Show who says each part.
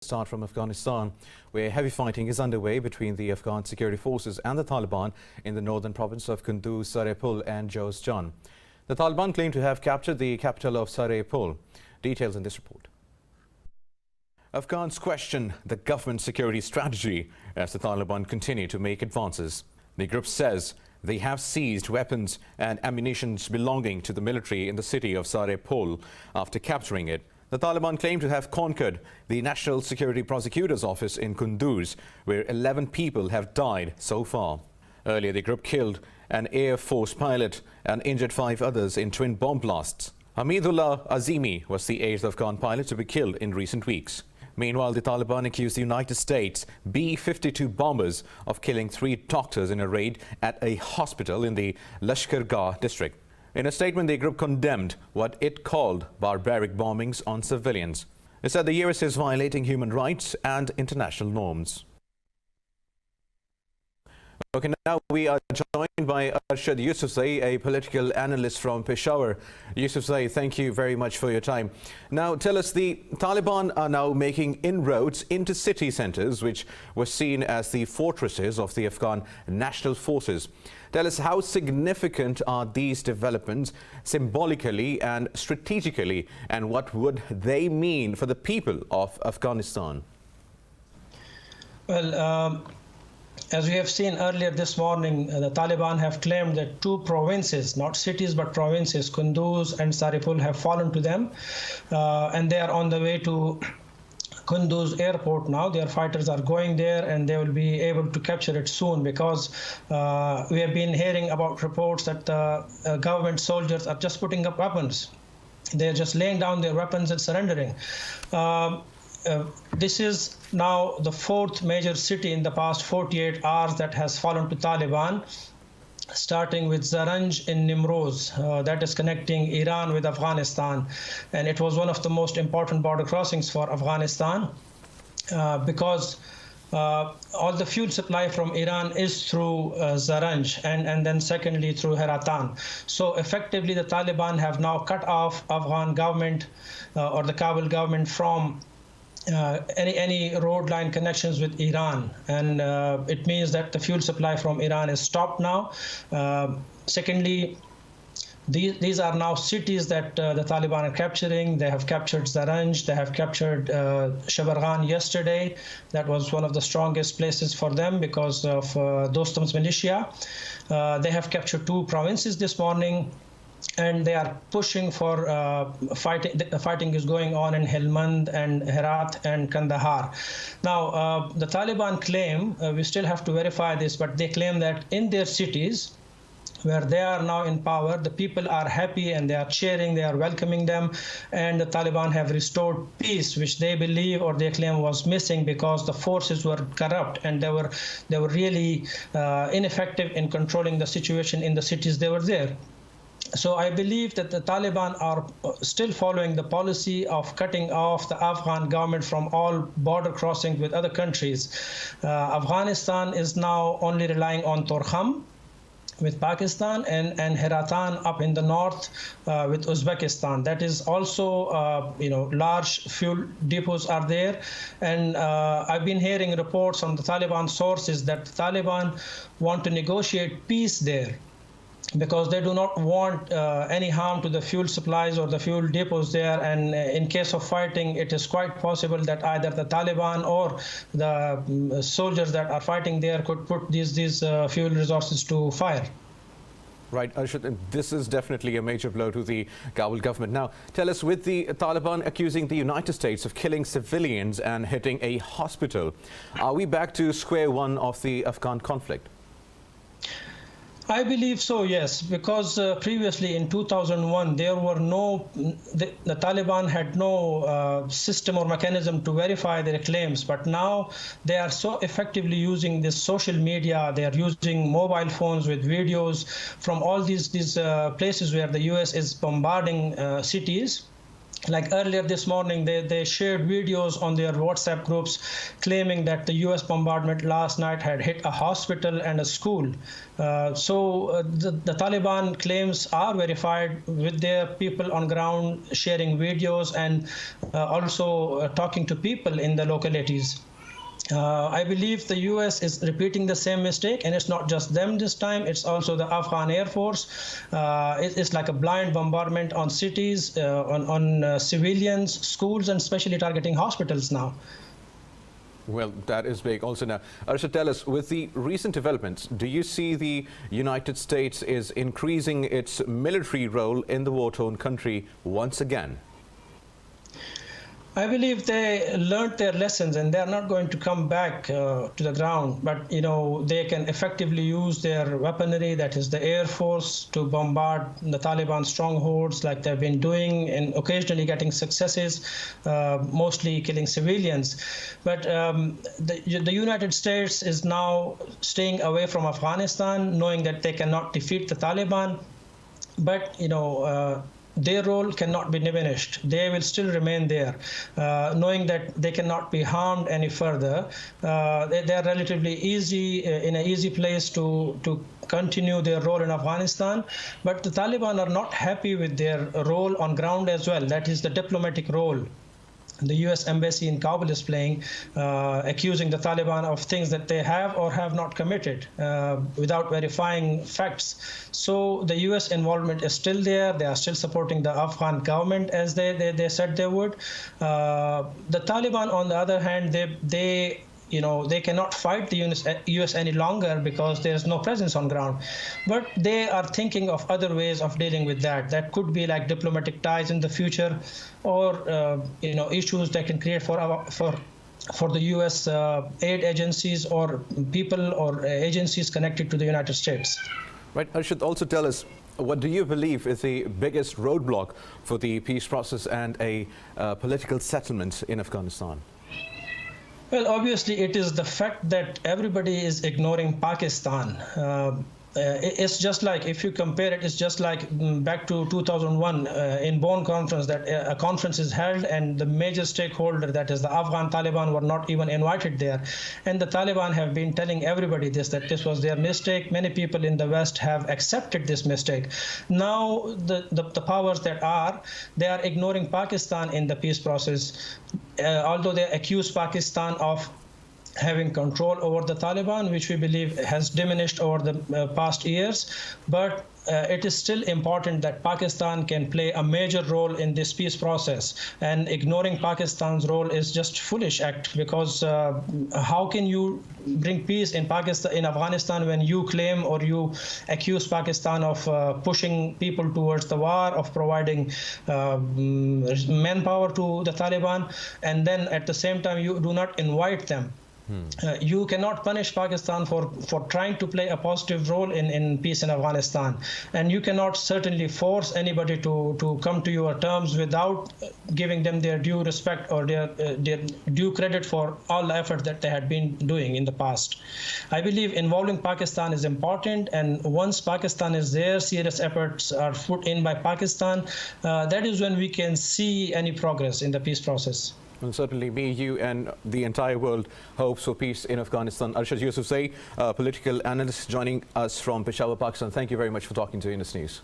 Speaker 1: Start from Afghanistan, where heavy fighting is underway between the Afghan security forces and the Taliban in the northern province of Kunduz, Sar-e-Pol and Jowzjan. The Taliban claim to have captured the capital of Sar-e-Pol. Details in this report. Afghans question the government's security strategy as the Taliban continue to make advances. The group says they have seized weapons and ammunition belonging to the military in the city of Sar-e-Pol after capturing it. The Taliban claim to have conquered the National Security Prosecutor's office in Kunduz, where 11 people have died so far. Earlier, the group killed an Air Force pilot and injured 5 others in twin bomb blasts. Hamidullah Azimi was the 8th Afghan pilot to be killed in recent weeks. Meanwhile, the Taliban accused the United States B-52 bombers of killing 3 doctors in a raid at a hospital in the Lashkar district. In a statement, the group condemned what it called barbaric bombings on civilians. It said the US is violating human rights and international norms. Okay, now we are joined by Arshad Yusufzai, a political analyst from Peshawar. Yusufzai, thank you very much for your time. Now, tell us, the Taliban are now making inroads into city centres, which were seen as the fortresses of the Afghan national forces. Tell us, how significant are these developments symbolically and strategically, and what would they mean for the people of Afghanistan?
Speaker 2: Well, as we have seen earlier this morning, the Taliban have claimed that 2 provinces, not cities but provinces, Kunduz and Sar-e-Pol, have fallen to them, and they are on the way to Kunduz airport now. Their fighters are going there and they will be able to capture it soon, because we have been hearing about reports that government soldiers are just putting up weapons. They're just laying down their weapons and surrendering. This is now the 4th major city in the past 48 hours that has fallen to Taliban, starting with Zaranj in Nimroz, that is connecting Iran with Afghanistan. And it was one of the most important border crossings for Afghanistan because all the fuel supply from Iran is through Zaranj, and then secondly through Heratan. So effectively the Taliban have now cut off Afghan government or the Kabul government from any road line connections with Iran, and it means that the fuel supply from Iran is stopped now. Secondly, these are now cities that the Taliban are capturing. They have captured Zaranj, they have captured Shabarghan yesterday. That was one of the strongest places for them because of Dostum's militia. They have captured 2 provinces this morning, and they are pushing for fighting. The fighting is going on in Helmand and Herat and Kandahar. Now, the Taliban claim, we still have to verify this, but they claim that in their cities, where they are now in power, the people are happy and they are cheering, they are welcoming them, and the Taliban have restored peace, which they believe or they claim was missing because the forces were corrupt and they were really ineffective in controlling the situation in the cities they were there. So I believe that the Taliban are still following the policy of cutting off the Afghan government from all border crossings with other countries. Afghanistan is now only relying on Torkham with Pakistan and Heratan up in the north with Uzbekistan. That is also, large fuel depots are there. And I've been hearing reports from the Taliban sources that the Taliban want to negotiate peace there, because they do not want any harm to the fuel supplies or the fuel depots there. And in case of fighting, it is quite possible that either the Taliban or the soldiers that are fighting there could put these fuel resources to fire.
Speaker 1: Right, Arshad, this is definitely a major blow to the Kabul government. Now, tell us, with the Taliban accusing the United States of killing civilians and hitting a hospital, are we back to square one of the Afghan conflict?
Speaker 2: I believe so, yes, because previously in 2001, there were the Taliban had no system or mechanism to verify their claims. But now they are so effectively using this social media. They are using mobile phones with videos from all these places where the US is bombarding cities. Like earlier this morning, they shared videos on their WhatsApp groups claiming that the US bombardment last night had hit a hospital and a school. The Taliban claims are verified with their people on ground sharing videos and also talking to people in the localities. I believe the US is repeating the same mistake, and it's not just them this time, it's also the Afghan Air Force. It's like a blind bombardment on cities, on civilians, schools, and especially targeting hospitals now.
Speaker 1: Well, that is big also now. Arshad, tell us, with the recent developments, do you see the United States is increasing its military role in the war-torn country once again?
Speaker 2: I believe they learned their lessons and they're not going to come back to the ground. But, they can effectively use their weaponry, that is the Air Force, to bombard the Taliban strongholds like they've been doing and occasionally getting successes, mostly killing civilians. But the United States is now staying away from Afghanistan, knowing that they cannot defeat the Taliban. But, their role cannot be diminished. They will still remain there, knowing that they cannot be harmed any further. They're relatively easy, in an easy place to continue their role in Afghanistan. But the Taliban are not happy with their role on ground as well. That is the diplomatic role the U.S. Embassy in Kabul is playing, accusing the Taliban of things that they have or have not committed without verifying facts. So the U.S. involvement is still there. They are still supporting the Afghan government as they said they would. The Taliban, on the other hand, they cannot fight the U.S. any longer because there's no presence on ground. But they are thinking of other ways of dealing with that. That could be like diplomatic ties in the future, or issues that can create for the U.S. aid agencies or people or agencies connected to the United States.
Speaker 1: Right. Arshad, also tell us, what do you believe is the biggest roadblock for the peace process and a political settlement in Afghanistan?
Speaker 2: Well, obviously, it is the fact that everybody is ignoring Pakistan. It's just like, if you compare it, it's just like back to 2001 in Bonn conference, that a conference is held and the major stakeholder, that is the Afghan Taliban, were not even invited there. And the Taliban have been telling everybody that this was their mistake. Many people in the West have accepted this mistake. Now the powers that they are ignoring Pakistan in the peace process, although they accuse Pakistan of having control over the Taliban, which we believe has diminished over the past years. But it is still important that Pakistan can play a major role in this peace process. And ignoring Pakistan's role is just foolish act, because how can you bring peace in Afghanistan when you claim or you accuse Pakistan of pushing people towards the war, of providing manpower to the Taliban, and then at the same time you do not invite them? You cannot punish Pakistan for trying to play a positive role in peace in Afghanistan. And you cannot certainly force anybody to come to your terms without giving them their due respect or their due credit for all the effort that they had been doing in the past. I believe involving Pakistan is important, and once Pakistan is there, serious efforts are put in by Pakistan, that is when we can see any progress in the peace process.
Speaker 1: And certainly me, you, and the entire world hopes for peace in Afghanistan. Arshad Yusufzai, political analyst, joining us from Peshawar, Pakistan. Thank you very much for talking to Indus News.